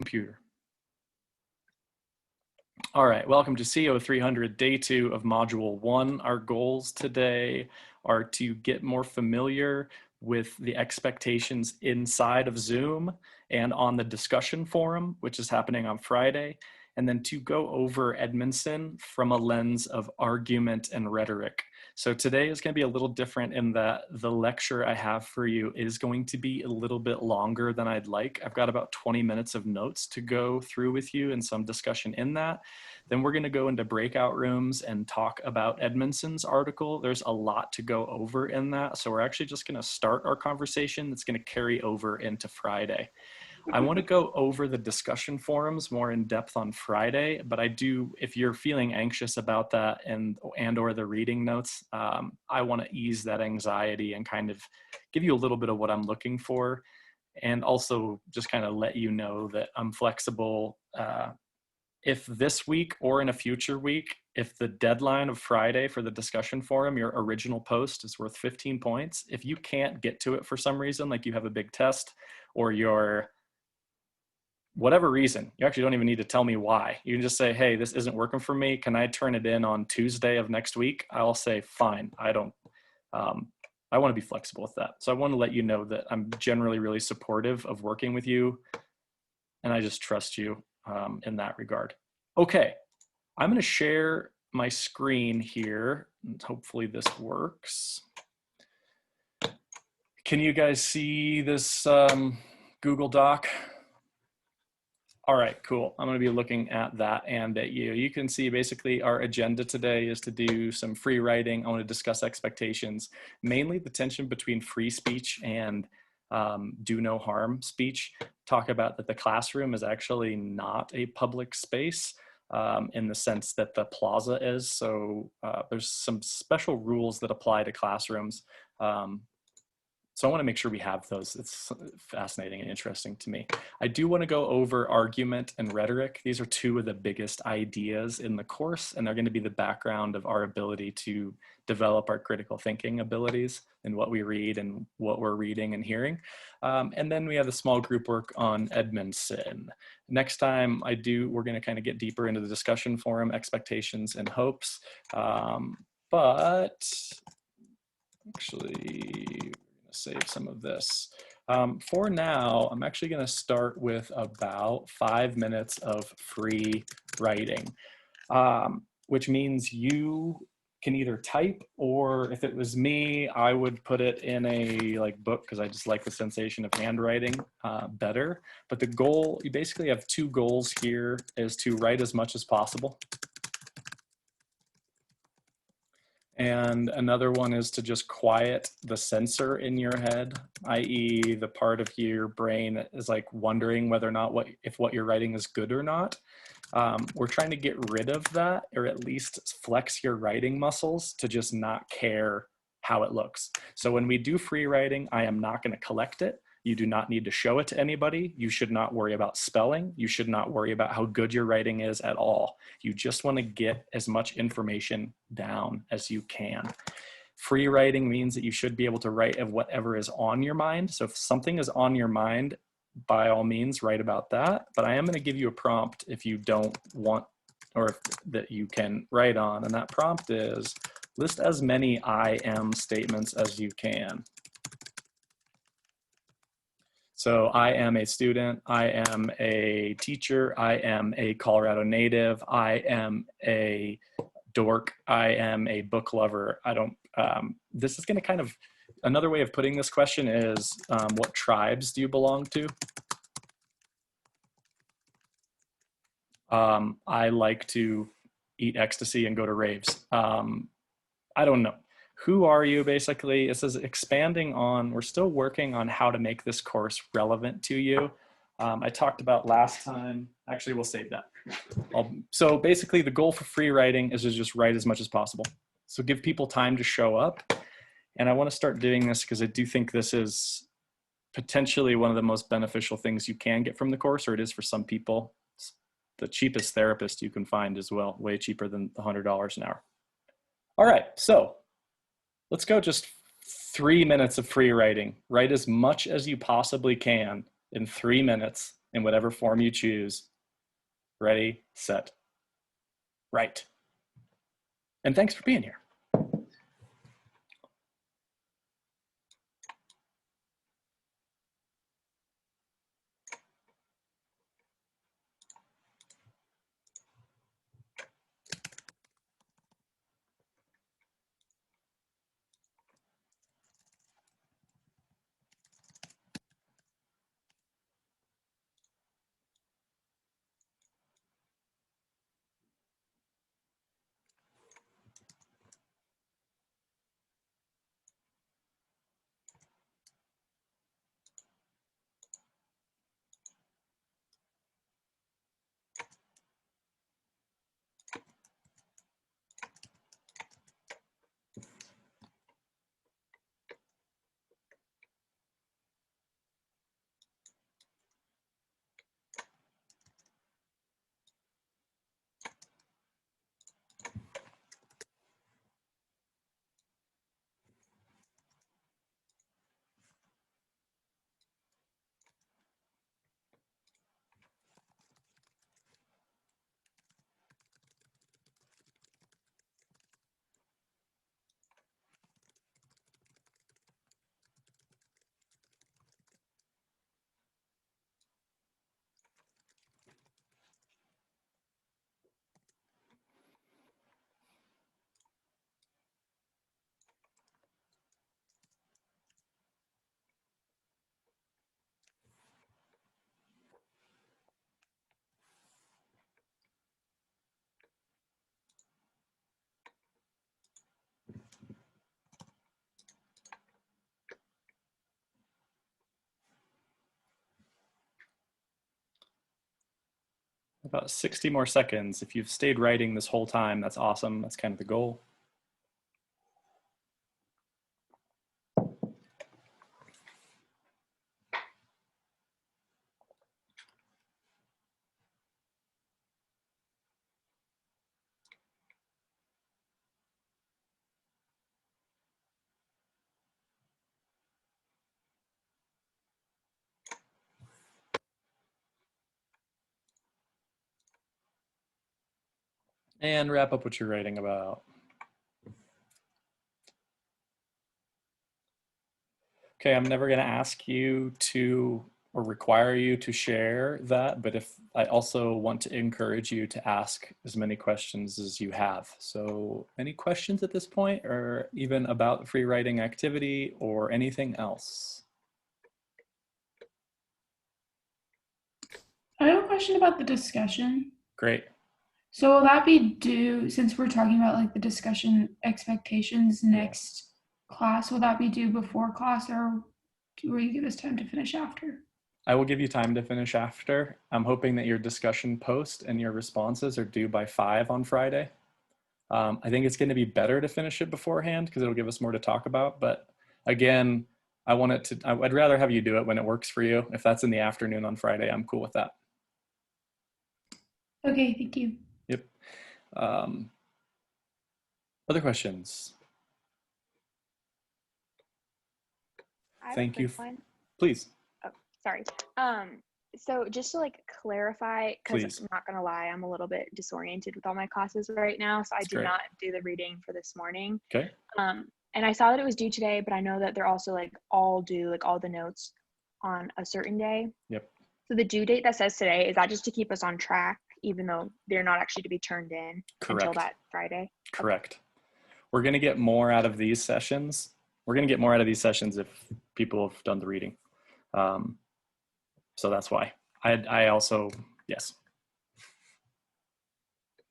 computer. All right, welcome to CO 300, day 2 of module 1. Our goals today are to get more familiar with the expectations inside of Zoom and on the discussion forum, which is happening on Friday, and then to go over Edmundson from a lens of argument and rhetoric. So today is going to be a little different in that the lecture I have for you is going to be a little bit longer than I'd like. I've got about 20 minutes of notes to go through with you and some discussion in that. Then we're going to go into breakout rooms and talk about Edmundson's article. There's a lot to go over in that. So we're actually just going to start our conversation that's going to carry over into Friday. I want to go over the discussion forums more in depth on Friday, but I do, if you're feeling anxious about that and or the reading notes, I want to ease that anxiety and kind of give you a little bit of what I'm looking for, and also just kind of let you know that I'm flexible. If this week or in a future week, if the deadline of Friday for the discussion forum, your original post is worth 15 points, if you can't get to it for some reason, like you have a big test or you're whatever reason, you actually don't even need to tell me why. You can just say, hey, this isn't working for me. Can I turn it in on Tuesday of next week? I'll say, fine. I want to be flexible with that. So I want to let you know that I'm generally really supportive of working with you, and I just trust you in that regard. Okay, I'm going to share my screen here, and hopefully this works. Can you guys see this Google Doc? All right, cool. I'm going to be looking at that and at you. You can see basically our agenda today is to do some free writing. I want to discuss expectations, mainly the tension between free speech and do no harm speech. Talk about that the classroom is actually not a public space in the sense that the plaza is. So there's some special rules that apply to classrooms. So I want to make sure we have those. It's fascinating and interesting to me. I do want to go over argument and rhetoric. These are two of the biggest ideas in the course, and they're going to be the background of our ability to develop our critical thinking abilities and what we read and what we're reading and hearing. And then we have a small group work on Edmundson. Next time we're going to kind of get deeper into the discussion forum, expectations and hopes. But actually, save some of this. For now, I'm actually going to start with about 5 minutes of free writing, which means you can either type, or if it was me, I would put it in a book because I just like the sensation of handwriting better. But the goal, you basically have two goals here, is to write as much as possible. And another one is to just quiet the censor in your head, i.e. the part of your brain that is like wondering whether or not if what you're writing is good or not. We're trying to get rid of that, or at least flex your writing muscles to just not care how it looks. So when we do free writing, I am not going to collect it. You do not need to show it to anybody. You should not worry about spelling. You should not worry about how good your writing is at all. You just want to get as much information down as you can. Free writing means that you should be able to write of whatever is on your mind. So if something is on your mind, by all means, write about that. But I am going to give you a prompt if you don't want, or that you can write on. And that prompt is, list as many I am statements as you can. So I am a student, I am a teacher, I am a Colorado native, I am a dork, I am a book lover. This is going to kind of, another way of putting this question is, what tribes do you belong to? I like to eat ecstasy and go to raves. I don't know. Who are you, basically? It says expanding on, we're still working on how to make this course relevant to you. I talked about last time, actually we'll save that. So basically the goal for free writing is to just write as much as possible. So give people time to show up. And I want to start doing this because I do think this is potentially one of the most beneficial things you can get from the course, or it is for some people. It's the cheapest therapist you can find as well, way cheaper than the $100 an hour. All right, so let's go just 3 minutes of free writing. Write as much as you possibly can in 3 minutes. in whatever form you choose. Ready, set, write. And thanks for being here. About 60 more seconds. If you've stayed writing this whole time, that's awesome. That's kind of the goal. And wrap up what you're writing about. Okay, I'm never going to ask you to or require you to share that, but if I also want to encourage you to ask as many questions as you have. So any questions at this point, or even about the free writing activity or anything else? I have a question about the discussion. Great. So will that be due, since we're talking about like the discussion expectations next class, will that be due before class, or will you give us time to finish after? I will give you time to finish after. I'm hoping that your discussion post and your responses are due by 5 on Friday. I think it's going to be better to finish it beforehand because it'll give us more to talk about. But again, I'd rather have you do it when it works for you. If that's in the afternoon on Friday, I'm cool with that. Okay, thank you. Yep. Other questions? Thank you. Please. Oh, sorry. So just to like clarify, because I'm not gonna lie, I'm a little bit disoriented with all my classes right now, so I did not do the reading for this morning. Okay. And I saw that it was due today, but I know that they're also like all due, like all the notes on a certain day. Yep. So the due date that says today, is that just to keep us on track, even though they're not actually to be turned in until that Friday? Correct. Okay. We're going to get more out of these sessions. We're going to get more out of these sessions if people have done the reading. So that's why. I also, yes.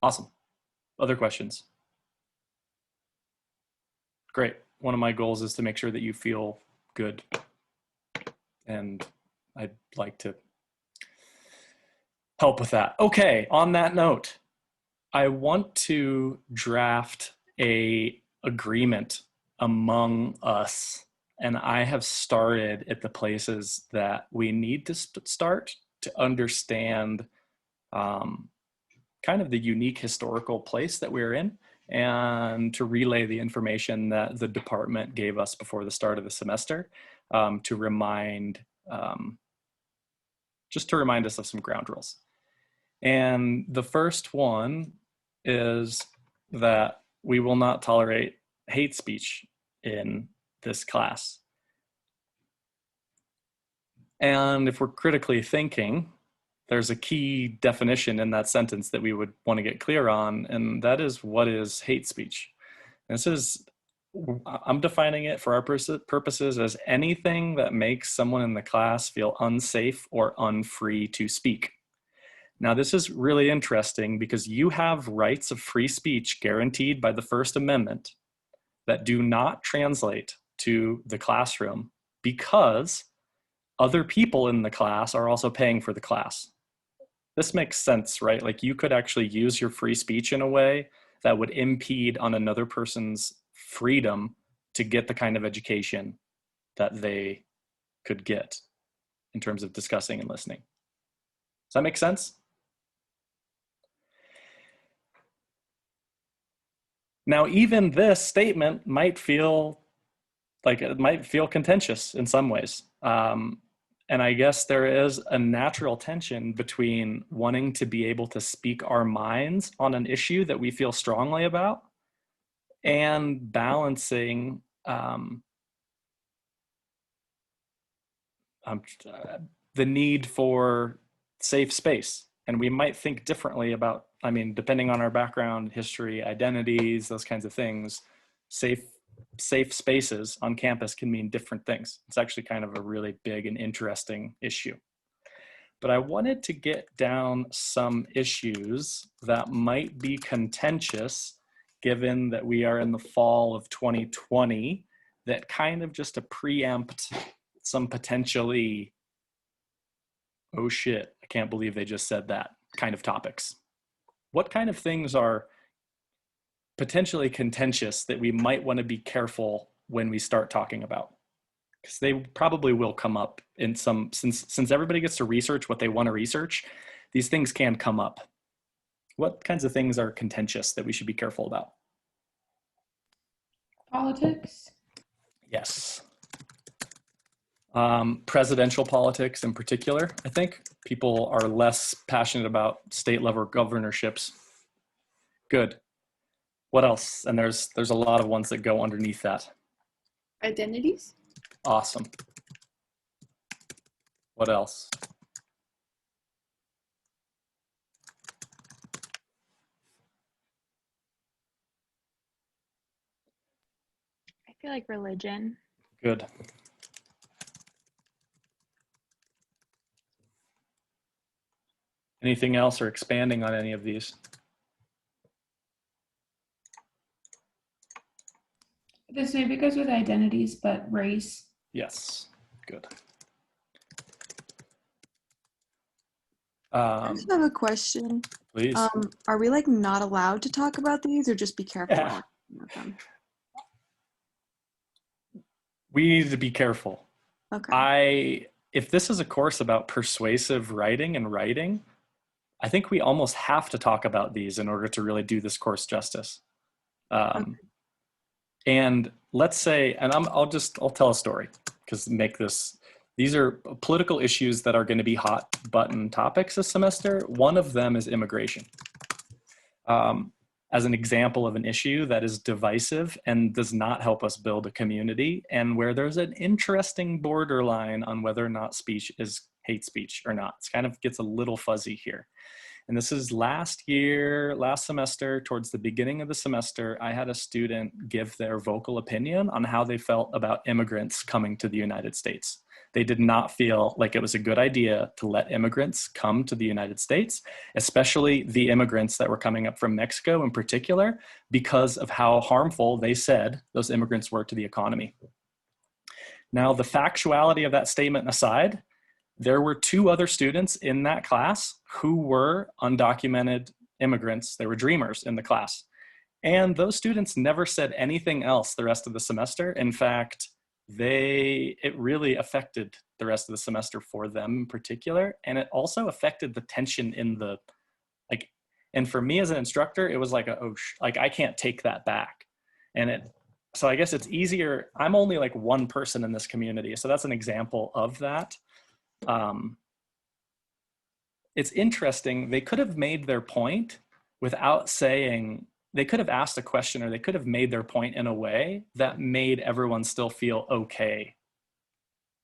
Awesome. Other questions? Great. One of my goals is to make sure that you feel good. And I'd like to help with that. Okay, on that note, I want to draft a agreement among us, and I have started at the places that we need to start to understand kind of the unique historical place that we're in, and to relay the information that the department gave us before the start of the semester, to remind just to remind us of some ground rules. And the first one is that we will not tolerate hate speech in this class. And if we're critically thinking, there's a key definition in that sentence that we would want to get clear on, and that is, what is hate speech? This is, I'm defining it for our purposes as anything that makes someone in the class feel unsafe or unfree to speak. Now, this is really interesting because you have rights of free speech guaranteed by the First Amendment that do not translate to the classroom because other people in the class are also paying for the class. This makes sense, right? Like, you could actually use your free speech in a way that would impede on another person's freedom to get the kind of education that they could get in terms of discussing and listening. Does that make sense? Now, even this statement might feel like it might feel contentious in some ways. And I guess there is a natural tension between wanting to be able to speak our minds on an issue that we feel strongly about and balancing the need for safe space. And we might think differently about, I mean, depending on our background, history, identities, those kinds of things, safe spaces on campus can mean different things. It's actually kind of a really big and interesting issue. But I wanted to get down some issues that might be contentious, given that we are in the fall of 2020, that kind of just to preempt some potentially, oh shit, I can't believe they just said that kind of topics. What kind of things are potentially contentious that we might want to be careful when we start talking about? Because they probably will come up in some, since everybody gets to research what they want to research, these things can come up. What kinds of things are contentious that we should be careful about? Politics? Yes. Presidential politics in particular, I think. People are less passionate about state level governorships. Good. What else? And there's a lot of ones that go underneath that. Identities. Awesome. What else? I feel like religion. Good. Anything else or expanding on any of these? This maybe goes with identities, but race. Yes, good. I just have a question. Please. Are we like not allowed to talk about these, or just be careful about them? We need to be careful. Okay. If this is a course about persuasive writing and writing, I think we almost have to talk about these in order to really do this course justice. Okay. And let's say, and I'll tell a story because these are political issues that are going to be hot button topics this semester. One of them is immigration. As an example of an issue that is divisive and does not help us build a community, and where there's an interesting borderline on whether or not speech is hate speech or not. It kind of gets a little fuzzy here. And this is last semester, towards the beginning of the semester, I had a student give their vocal opinion on how they felt about immigrants coming to the United States. They did not feel like it was a good idea to let immigrants come to the United States, especially the immigrants that were coming up from Mexico in particular, because of how harmful they said those immigrants were to the economy. Now, the factuality of that statement aside, there were 2 other students in that class who were undocumented immigrants. They were dreamers in the class. And those students never said anything else the rest of the semester. In fact, it really affected the rest of the semester for them in particular. And it also affected the tension in the, and for me as an instructor, it was like, I can't take that back. So I guess it's easier. I'm only like one person in this community. So that's an example of that. it's interesting. They could have made their point without saying, they could have asked a question, or they could have made their point in a way that made everyone still feel okay.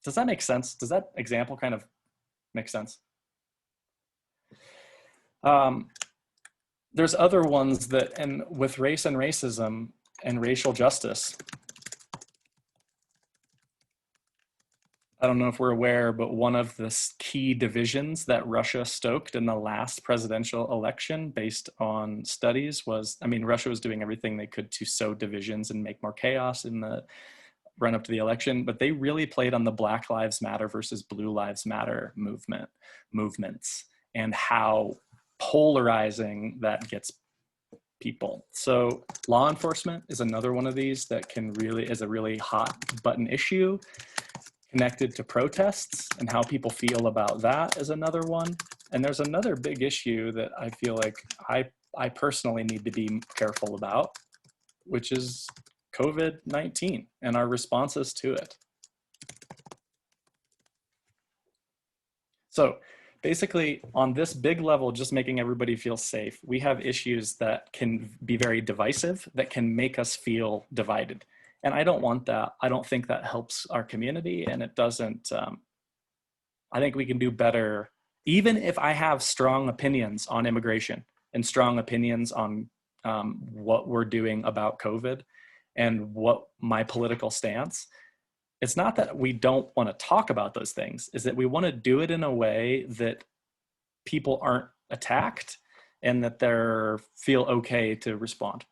Does that make sense? Does that example kind of make sense? There's other ones that, and with race and racism and racial justice, I don't know if we're aware, but one of the key divisions that Russia stoked in the last presidential election based on studies was, I mean, Russia was doing everything they could to sow divisions and make more chaos in the run up to the election, but they really played on the Black Lives Matter versus Blue Lives Matter movements and how polarizing that gets people. So law enforcement is another one of these that can really, is a really hot button issue. Connected to protests and how people feel about that is another one. And there's another big issue that I feel like I personally need to be careful about, which is COVID-19 and our responses to it. So basically on this big level, just making everybody feel safe, we have issues that can be very divisive, that can make us feel divided. And I don't want that. I don't think that helps our community, and it doesn't, I think we can do better, even if I have strong opinions on immigration and strong opinions on what we're doing about COVID and what my political stance. It's not that we don't want to talk about those things, is that we want to do it in a way that people aren't attacked and that they feel okay to respond.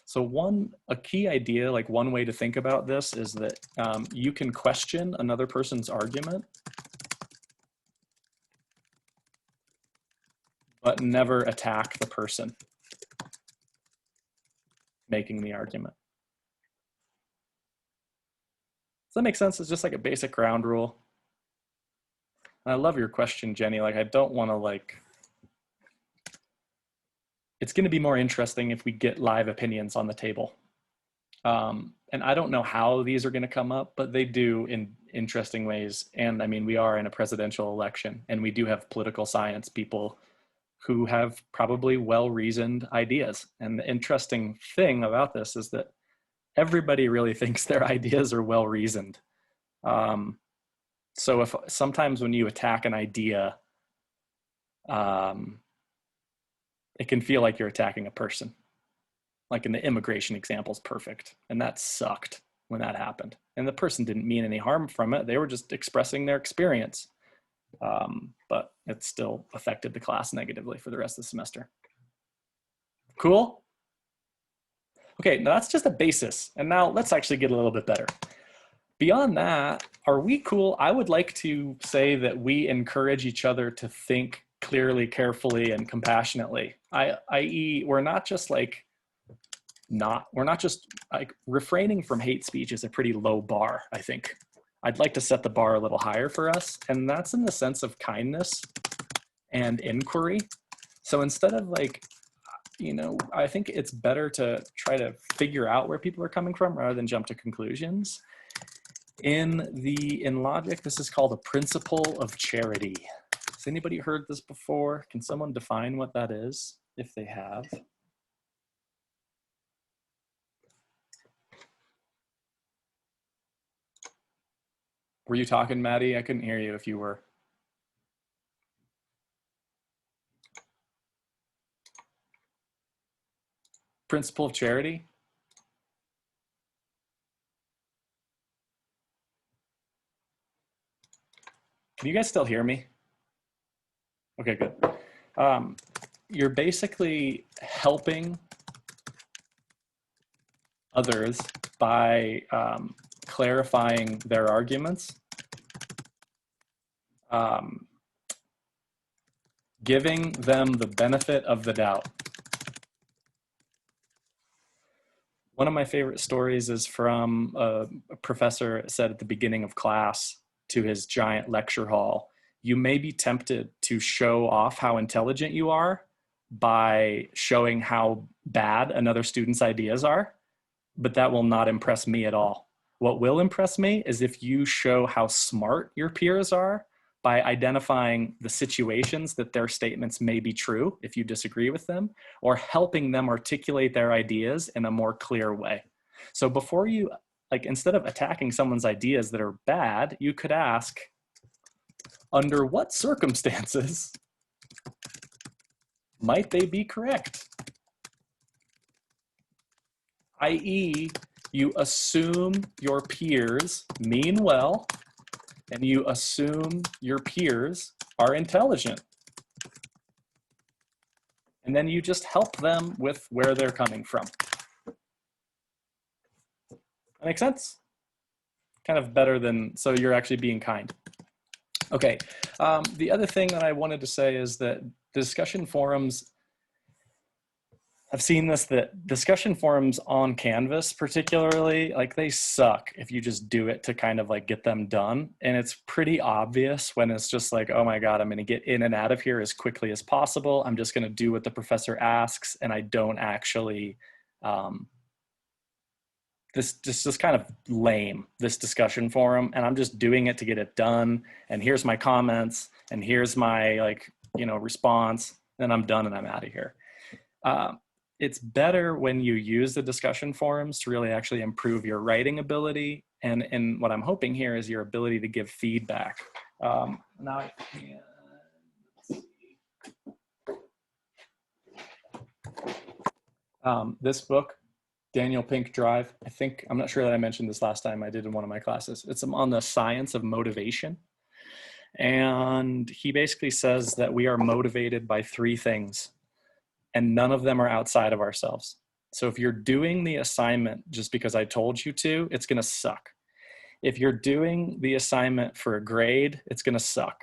So a key idea, like one way to think about this is that you can question another person's argument, but never attack the person making the argument. Does that make sense? It's just like a basic ground rule. And I love your question, Jenny. Like, I don't want to like, it's going to be more interesting if we get live opinions on the table. And I don't know how these are going to come up, but they do in interesting ways. And I mean, we are in a presidential election, and we do have political science people who have probably well-reasoned ideas. And the interesting thing about this is that everybody really thinks their ideas are well-reasoned. So if sometimes when you attack an idea, it can feel like you're attacking a person. Like in the immigration example is perfect. And that sucked when that happened. And the person didn't mean any harm from it. They were just expressing their experience. But it still affected the class negatively for the rest of the semester. Cool? Okay, now that's just a basis. And now let's actually get a little bit better. Beyond that, are we cool? I would like to say that we encourage each other to think clearly, carefully, and compassionately. I.e., we're not just like, refraining from hate speech is a pretty low bar, I think. I'd like to set the bar a little higher for us, and that's in the sense of kindness and inquiry. So instead of like, you know, I think it's better to try to figure out where people are coming from rather than jump to conclusions. In logic, this is called a principle of charity. Has anybody heard this before? Can someone define what that is, if they have? Were you talking, Maddie? I couldn't hear you if you were. Principle of charity? Can you guys still hear me? Okay, good. You're basically helping others by clarifying their arguments, giving them the benefit of the doubt. One of my favorite stories is from a professor said at the beginning of class to his giant lecture hall, you may be tempted to show off how intelligent you are by showing how bad another student's ideas are, but that will not impress me at all. What will impress me is if you show how smart your peers are by identifying the situations that their statements may be true if you disagree with them, or helping them articulate their ideas in a more clear way. So before you, like, instead of attacking someone's ideas that are bad, you could ask, under what circumstances might they be correct? I.e., you assume your peers mean well, and you assume your peers are intelligent. And then you just help them with where they're coming from. That makes sense? Kind of better than, so you're actually being kind. Okay, the other thing that I wanted to say is that discussion forums, I've seen this, that discussion forums on Canvas particularly, like, they suck if you just do it to kind of like get them done. And it's pretty obvious when it's just like, oh my God, I'm gonna get in and out of here as quickly as possible. I'm just gonna do what the professor asks, and I don't actually, this is kind of lame, this discussion forum, and I'm just doing it to get it done. And here's my comments, and here's my, like, you know, response, then I'm done and I'm out of here. It's better when you use the discussion forums to really actually improve your writing ability. And what I'm hoping here is your ability to give feedback. Now I can, let's see. This book, Daniel Pink Drive, I'm not sure that I mentioned this last time I did in one of my classes. It's on the science of motivation. And he basically says that we are motivated by 3 things, and none of them are outside of ourselves. So if you're doing the assignment just because I told you to, it's gonna suck. If you're doing the assignment for a grade, it's gonna suck.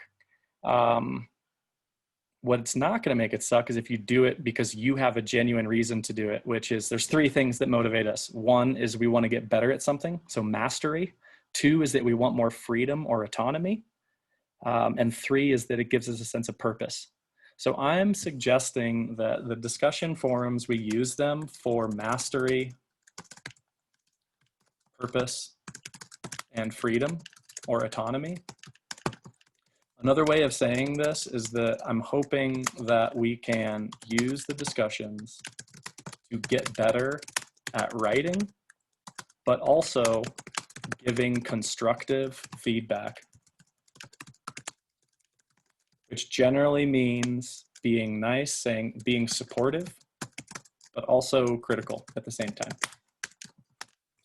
What's not gonna make it suck is if you do it because you have a genuine reason to do it, which is, there's 3 things that motivate us. 1 is we wanna get better at something, so mastery. 2 is that we want more freedom or autonomy. And 3 is that it gives us a sense of purpose. So I'm suggesting that the discussion forums, we use them for mastery, purpose, and freedom or autonomy. Another way of saying this is that I'm hoping that we can use the discussions to get better at writing, but also giving constructive feedback, which generally means being nice, being supportive, but also critical at the same time.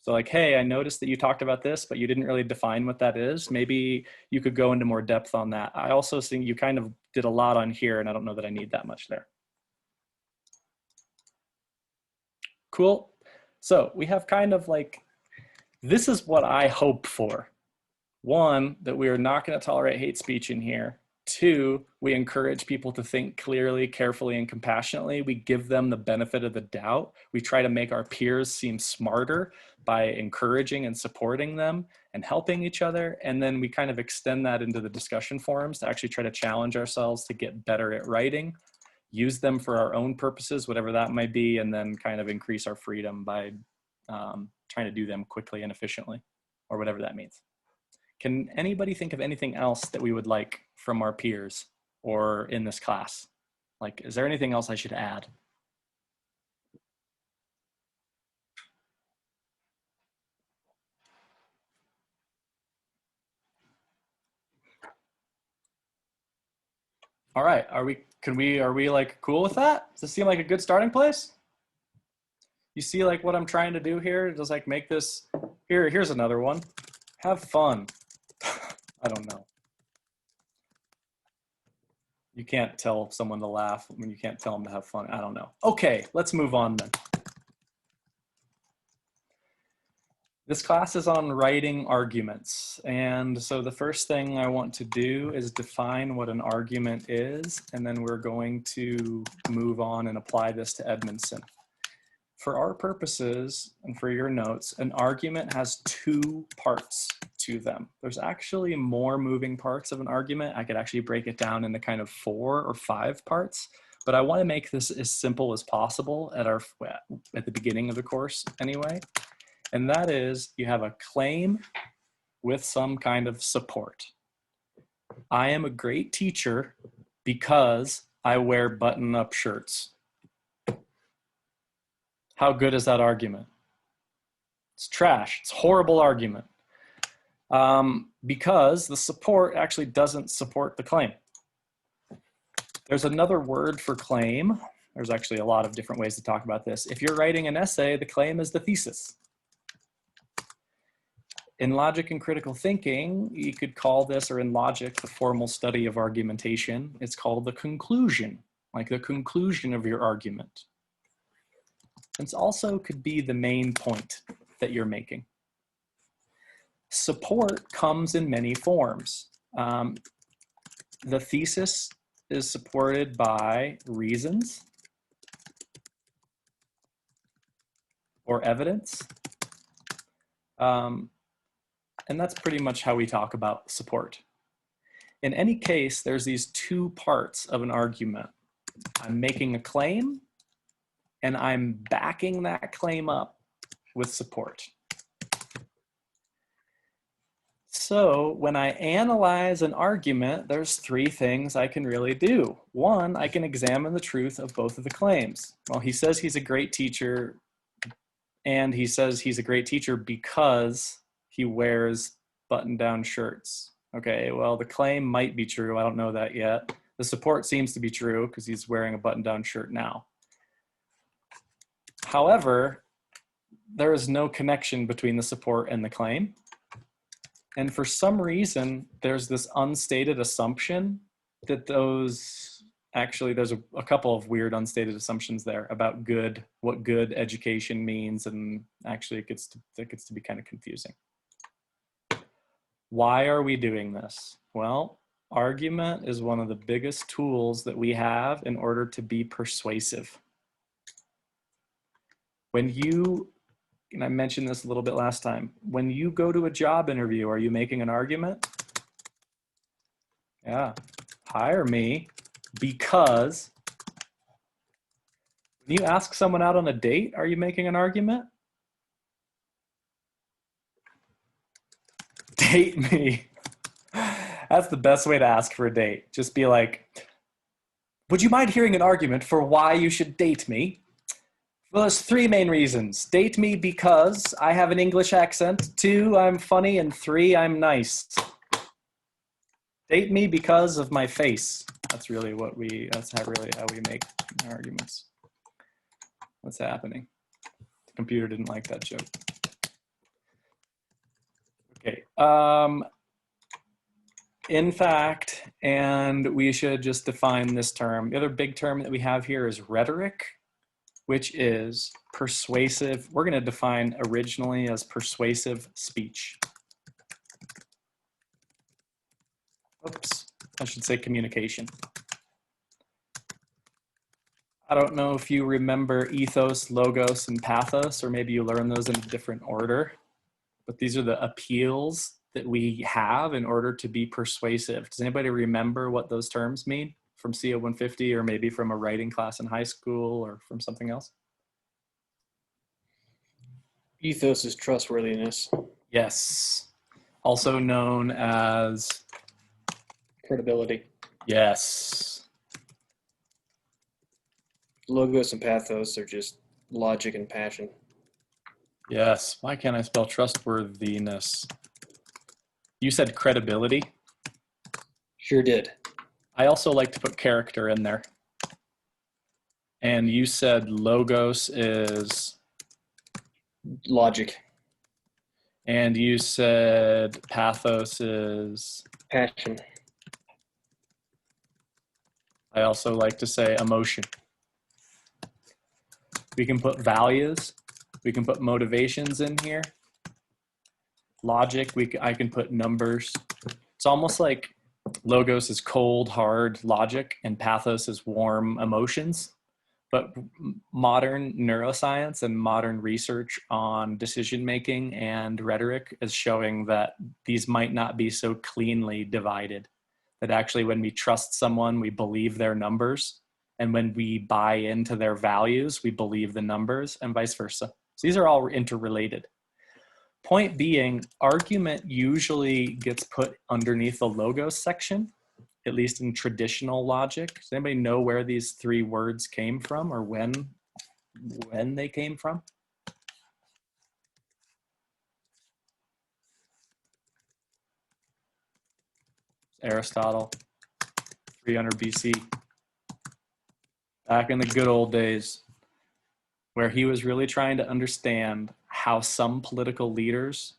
So like, hey, I noticed that you talked about this, but you didn't really define what that is. Maybe you could go into more depth on that. I also think you kind of did a lot on here, and I don't know that I need that much there. Cool. So we have kind of like, this is what I hope for. 1, that we are not going to tolerate hate speech in here. 2, we encourage people to think clearly, carefully, and compassionately. We give them the benefit of the doubt. We try to make our peers seem smarter by encouraging and supporting them and helping each other. And then we kind of extend that into the discussion forums to actually try to challenge ourselves to get better at writing, use them for our own purposes, whatever that might be, and then kind of increase our freedom by trying to do them quickly and efficiently, or whatever that means. Can anybody think of anything else that we would like from our peers or in this class? Like, is there anything else I should add? All right, are we like cool with that? Does this seem like a good starting place? You see like what I'm trying to do here? Just like make this, here's another one. Have fun. I don't know. You can't tell someone to laugh when you can't tell them to have fun. I don't know. Okay, let's move on then. This class is on writing arguments. And so the first thing I want to do is define what an argument is, and then we're going to move on and apply this to Edmundson. For our purposes and for your notes, an argument has 2 parts to them. There's actually more moving parts of an argument. I could actually break it down into kind of 4 or 5 parts, but I want to make this as simple as possible at the beginning of the course anyway. And that is, you have a claim with some kind of support. I am a great teacher because I wear button-up shirts. How good is that argument? It's trash. It's a horrible argument. Because the support actually doesn't support the claim. There's another word for claim. There's actually a lot of different ways to talk about this. If you're writing an essay, the claim is the thesis. In logic and critical thinking, you could call this, or in logic, the formal study of argumentation, it's called the conclusion, like the conclusion of your argument. It also could be the main point that you're making. Support comes in many forms. The thesis is supported by reasons or evidence. And that's pretty much how we talk about support. In any case, there's these two parts of an argument. I'm making a claim, and I'm backing that claim up with support. So when I analyze an argument, there's three things I can really do. One, I can examine the truth of both of the claims. Well, he says he's a great teacher, and he says he's a great teacher because he wears button-down shirts. Okay, well, the claim might be true. I don't know that yet. The support seems to be true because he's wearing a button-down shirt now. However, there is no connection between the support and the claim. And for some reason, there's this unstated assumption that those, actually there's a couple of weird unstated assumptions there about good, what good education means, and actually it gets to be kind of confusing. Why are we doing this? Well, argument is one of the biggest tools that we have in order to be persuasive. When you, and I mentioned this a little bit last time, when you go to a job interview, are you making an argument? Yeah, hire me because. When you ask someone out on a date, are you making an argument? Date me. That's the best way to ask for a date. Just be like, would you mind hearing an argument for why you should date me? Well, there's three main reasons. Date me because I have an English accent. 2, I'm funny. And 3, I'm nice. Date me because of my face. That's really what that's really how we make arguments. What's happening? The computer didn't like that joke. Okay. In fact, and we should just define this term. The other big term that we have here is rhetoric, which is persuasive. We're going to define originally as persuasive speech. Oops, I should say communication. I don't know if you remember ethos, logos, and pathos, or maybe you learn those in a different order, but these are the appeals that we have in order to be persuasive. Does anybody remember what those terms mean from CO 150, or maybe from a writing class in high school, or from something else? Ethos is trustworthiness. Yes. Also known as credibility. Yes. Logos and pathos are just logic and passion. Yes. Why can't I spell trustworthiness? You said credibility? Sure did. I also like to put character in there. And you said logos is? Logic. And you said pathos is? Passion. I also like to say emotion. We can put values. We can put motivations in here. Logic, I can put numbers. It's almost like logos is cold, hard logic, and pathos is warm emotions. But modern neuroscience and modern research on decision-making and rhetoric is showing that these might not be so cleanly divided. That actually when we trust someone, we believe their numbers. And when we buy into their values, we believe the numbers, and vice versa. So these are all interrelated. Point being, argument usually gets put underneath the logos section, at least in traditional logic. Does anybody know where these three words came from or when they came from? Aristotle, 300 BC, back in the good old days, where he was really trying to understand how some political leaders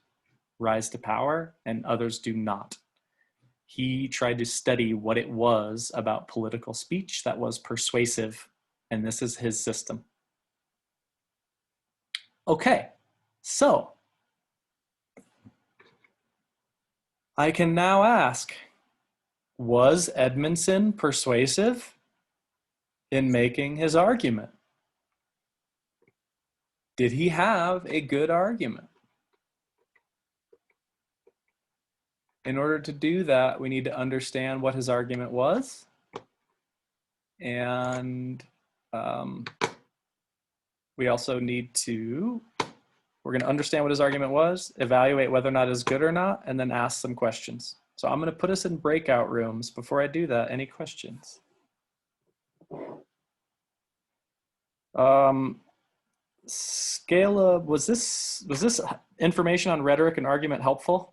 rise to power and others do not. He tried to study what it was about political speech that was persuasive, and this is his system. Okay, so I can now ask, was Edmundson persuasive in making his argument? Did he have a good argument? In order to do that, we need to understand what his argument was. And we also need to, we're going to understand what his argument was, evaluate whether or not it's good or not, and then ask some questions. So I'm going to put us in breakout rooms. Before I do that, any questions? Scala, was this information on rhetoric and argument helpful?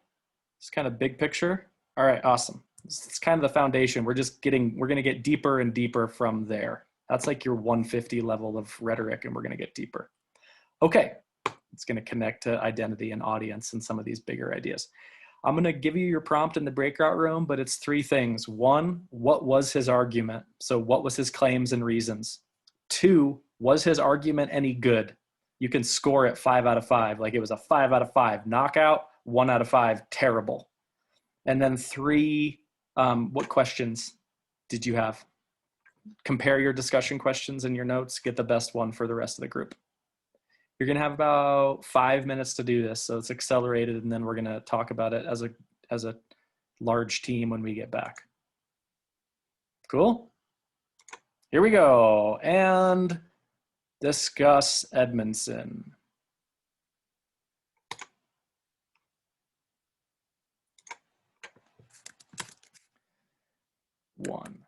It's kind of big picture. All right, awesome. It's kind of the foundation. We're going to get deeper and deeper from there. That's like your 150 level of rhetoric, and we're going to get deeper. Okay, it's going to connect to identity and audience and some of these bigger ideas. I'm going to give you your prompt in the breakout room, but it's three things. One, what was his argument? So what was his claims and reasons? Two, was his argument any good? You can score it 5 out of 5. Like it was a 5 out of 5 knockout, 1 out of 5 terrible. And then 3, what questions did you have? Compare your discussion questions in your notes, get the best one for the rest of the group. You're going to have about 5 minutes to do this, so it's accelerated, and then we're going to talk about it as a large team when we get back. Cool? Here we go, and discuss Edmundson. One.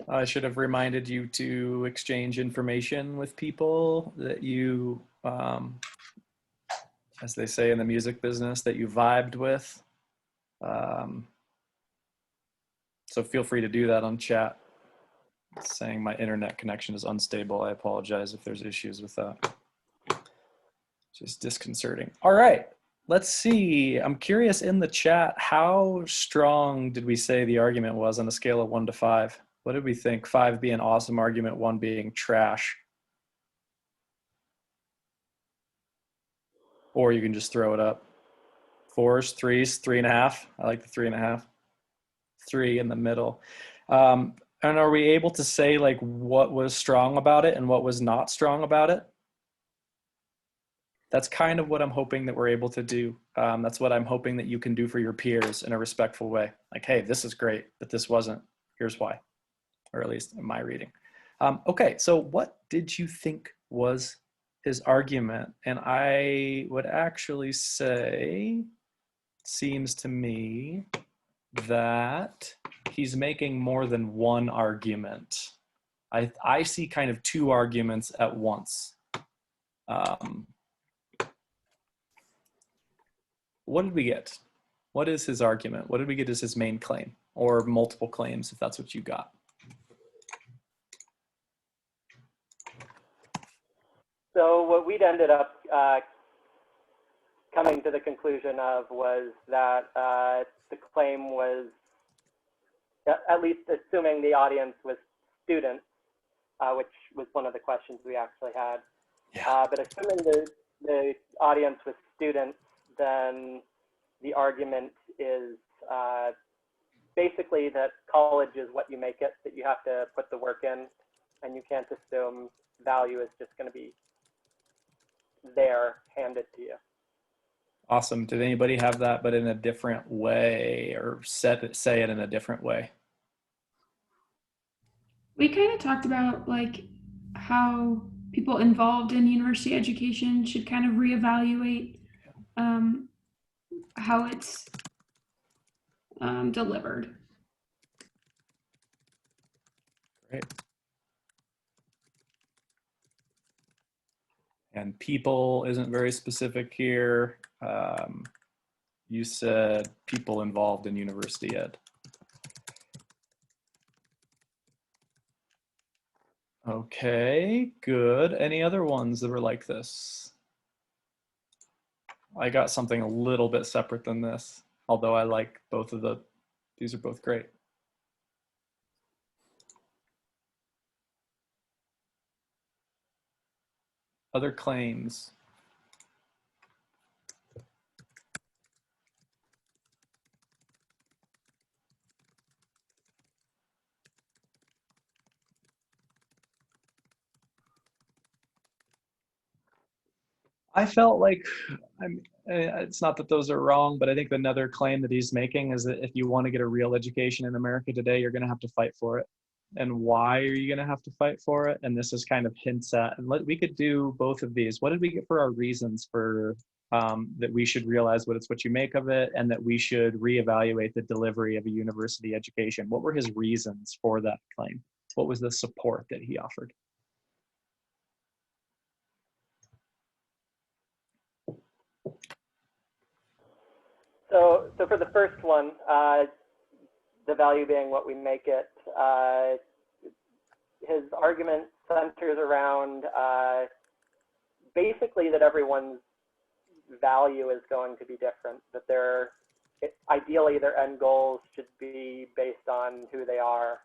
I should have reminded you to exchange information with people that you, as they say in the music business, that you vibed with. So feel free to do that on chat. It's saying my internet connection is unstable. I apologize if there's issues with that. Just disconcerting. All right, let's see. I'm curious in the chat, how strong did we say the argument was on a scale of 1 to 5? What did we think? 5 being awesome argument, 1 being trash. Or you can just throw it up. 4s, 3s, 3.5. I like the 3.5. 3 in the middle. And are we able to say like what was strong about it and what was not strong about it? That's kind of what I'm hoping that we're able to do. That's what I'm hoping that you can do for your peers in a respectful way. Like, hey, this is great, but this wasn't. Here's why, or at least in my reading. Okay, so what did you think was his argument? And I would actually say, seems to me that he's making more than one argument. I see kind of 2 arguments at once. What did we get? What is his argument? What did we get as his main claim? Or multiple claims, if that's what you got. So what we'd ended up coming to the conclusion of was that the claim was, at least assuming the audience was students, which was one of the questions we actually had. Yeah. But assuming the audience was students, then the argument is basically that college is what you make it, that you have to put the work in, and you can't assume value is just going to be there, handed to you. Awesome. Did anybody have that, but in a different way, or say it in a different way? We kind of talked about like how people involved in university education should kind of reevaluate how it's delivered. Great. And people isn't very specific here. You said people involved in university ed. Okay, good. Any other ones that were like this? I got something a little bit separate than this, although I like both of these are both great. Other claims. I felt like, it's not that those are wrong, but I think another claim that he's making is that if you want to get a real education in America today, you're going to have to fight for it. And why are you going to have to fight for it? And this is kind of hints at, and we could do both of these. What did we get for our reasons for that we should realize what you make of it, and that we should reevaluate the delivery of a university education? What were his reasons for that claim? What was the support that he offered? So for the first one, the value being what we make it, his argument centers around basically that everyone's value is going to be different, that ideally their end goals should be based on who they are,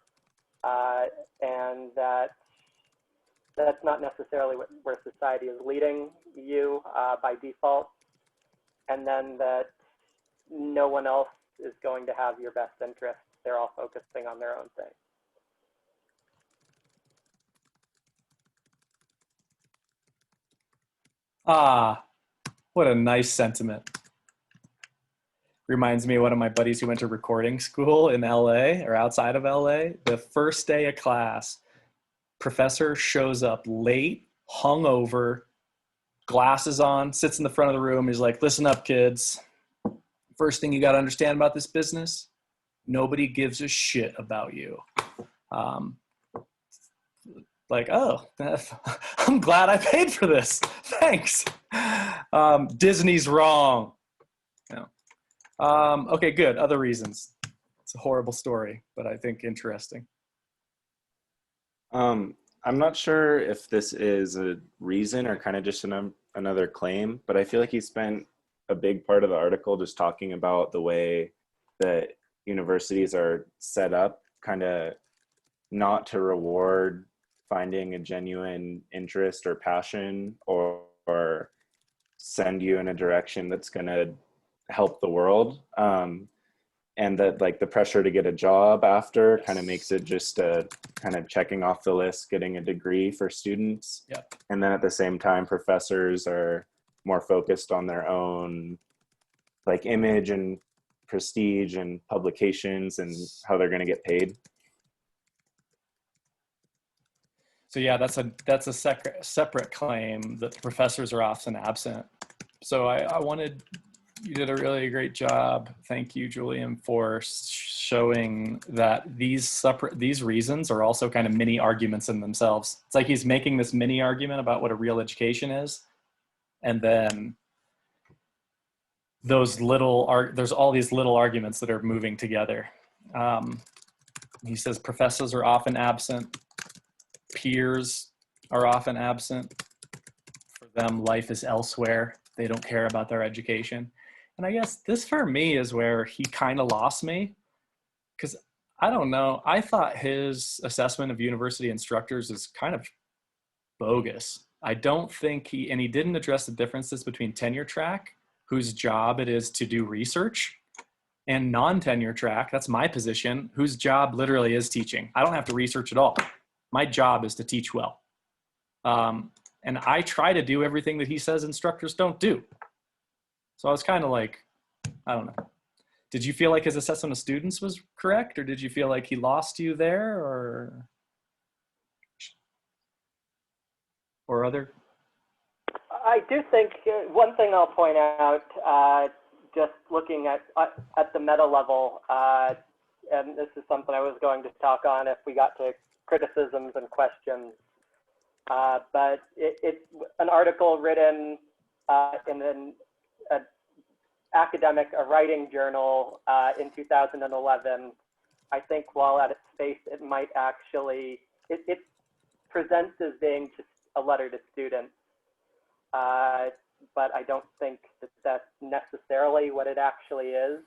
and that's not necessarily where society is leading you by default, and then that no one else is going to have your best interests. They're all focusing on their own thing. Ah, what a nice sentiment. Reminds me of one of my buddies who went to recording school in LA or outside of LA. The first day of class, professor shows up late, hungover, glasses on, sits in the front of the room. He's like, listen up, kids. First thing you got to understand about this business, nobody gives a shit about you. Like, oh, I'm glad I paid for this. Thanks. Disney's wrong. No. Okay, good. Other reasons. It's a horrible story, but I think interesting. I'm not sure if this is a reason or kind of just another claim, but I feel like he spent a big part of the article just talking about the way that universities are set up, kind of not to reward finding a genuine interest or passion or send you in a direction that's going to help the world. And that like the pressure to get a job after kind of makes it just a kind of checking off the list, getting a degree for students. Yep. And then at the same time, professors are more focused on their own like image and prestige and publications and how they're going to get paid. So yeah, that's a separate claim that the professors are often absent. So I wanted, you did a really great job. Thank you, Julian, for showing that these reasons are also kind of mini arguments in themselves. It's like he's making this mini argument about what a real education is. And then there's all these little arguments that are moving together. He says professors are often absent. Peers are often absent. For them, life is elsewhere. They don't care about their education. And I guess this for me is where he kind of lost me, because I don't know. I thought his assessment of university instructors is kind of bogus. I don't think he didn't address the differences between tenure track, whose job it is to do research, and non-tenure track, that's my position, whose job literally is teaching. I don't have to research at all. My job is to teach well. And I try to do everything that he says instructors don't do. So I was kind of like, I don't know. Did you feel like his assessment of students was correct, or did you feel like he lost you there, or other? I do think one thing I'll point out, just looking at the meta level, and this is something I was going to talk on if we got to criticisms and questions, but it's an article written in an academic, a writing journal in 2011. I think while at its face, it might actually, it presents as being just a letter to students, but I don't think that that's necessarily what it actually is.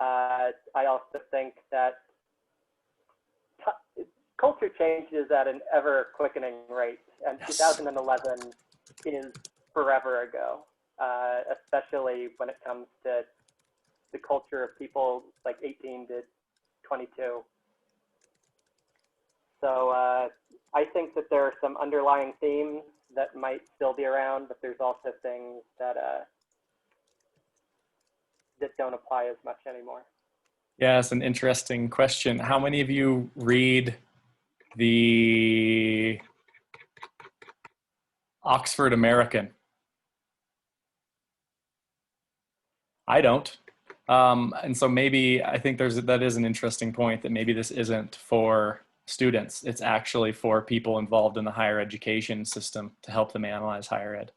I also think that culture changes at an ever quickening rate, and yes. 2011 is forever ago, especially when it comes to the culture of people like 18 to 22. So I think that there are some underlying themes that might still be around, but there's also things that that don't apply as much anymore. Yeah, it's an interesting question. How many of you read the Oxford American? I don't. And so maybe I think that is an interesting point, that maybe this isn't for students. It's actually for people involved in the higher education system to help them analyze higher ed.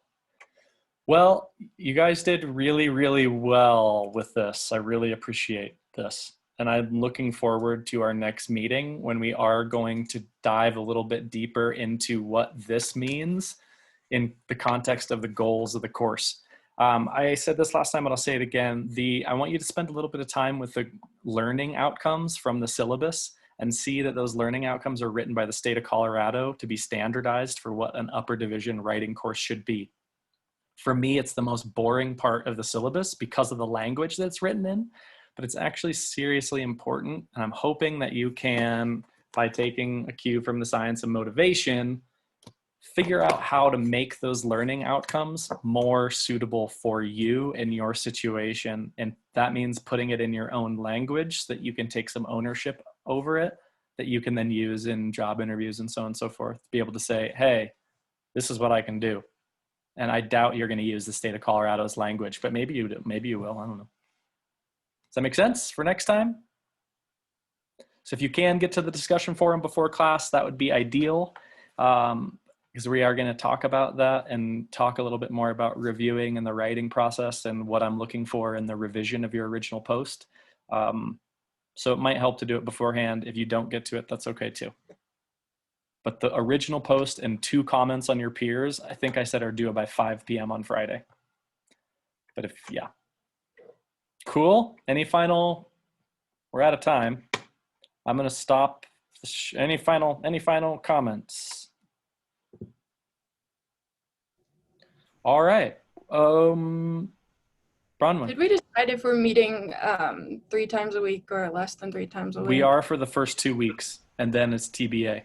Well, you guys did really, really well with this. I really appreciate this. And I'm looking forward to our next meeting when we are going to dive a little bit deeper into what this means in the context of the goals of the course. I said this last time, but I'll say it again. I want you to spend a little bit of time with the learning outcomes from the syllabus and see that those learning outcomes are written by the state of Colorado to be standardized for what an upper division writing course should be. For me, it's the most boring part of the syllabus because of the language that it's written in, but it's actually seriously important. And I'm hoping that you can, by taking a cue from the science of motivation, figure out how to make those learning outcomes more suitable for you and your situation. And that means putting it in your own language so that you can take some ownership over it, that you can then use in job interviews and so on and so forth. Be able to say, hey, this is what I can do. And I doubt you're going to use the state of Colorado's language, but maybe you do. Maybe you will. I don't know. Does that make sense for next time? So if you can get to the discussion forum before class, that would be ideal. because we are going to talk about that and talk a little bit more about reviewing and the writing process and what I'm looking for in the revision of your original post. So it might help to do it beforehand. If you don't get to it, that's okay too. But the original post and 2 comments on your peers, I think I said are due by 5 p.m. on Friday. But if, yeah. Cool. Any final, we're out of time. I'm going to stop. Any final comments? All right. Bronwyn. Did we decide if we're meeting 3 times a week or less than 3 times a week? We are for the first 2 weeks, and then it's TBA.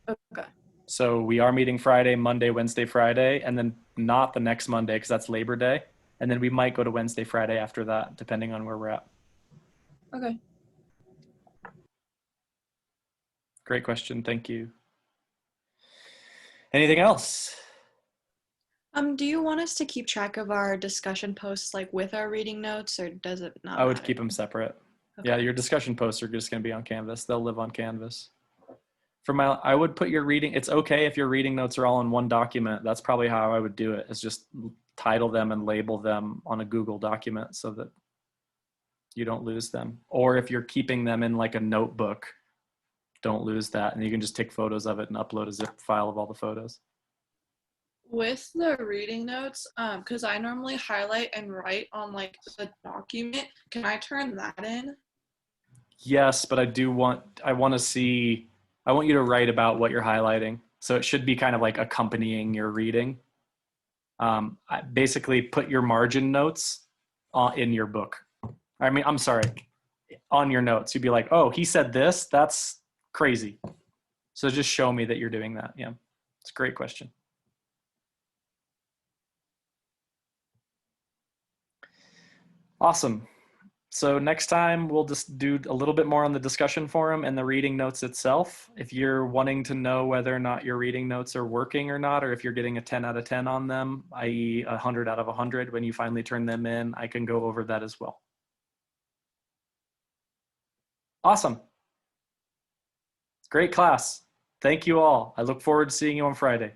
Okay. So we are meeting Friday, Monday, Wednesday, Friday, and then not the next Monday because that's Labor Day. And then we might go to Wednesday, Friday after that, depending on where we're at. Okay. Great question. Thank you. Anything else? Do you want us to keep track of our discussion posts like with our reading notes, or does it not I would matter? keep them separate. Okay. Yeah, your discussion posts are just going to be on Canvas. They'll live on Canvas. I would put your reading, it's okay if your reading notes are all in one document. That's probably how I would do it, is just title them and label them on a Google document so that you don't lose them. Or if you're keeping them in like a notebook, don't lose that. And you can just take photos of it and upload a zip file of all the photos. With the reading notes, because I normally highlight and write on like the document, can I turn that in? Yes, but I want you to write about what you're highlighting. So it should be kind of like accompanying your reading. I basically put your margin notes in your book. I'm sorry, on your notes. You'd be like, oh, he said this, that's crazy. So just show me that you're doing that. Yeah, it's a great question. Awesome. So next time we'll just do a little bit more on the discussion forum and the reading notes itself. If you're wanting to know whether or not your reading notes are working or not, or if you're getting a 10 out of 10 on them, i.e. 100 out of 100 when you finally turn them in, I can go over that as well. Awesome. Great class. Thank you all. I look forward to seeing you on Friday.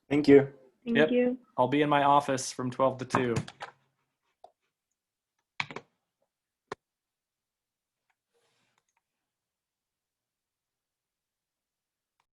Thank you. Thank you. I'll be in my office from 12 to 2.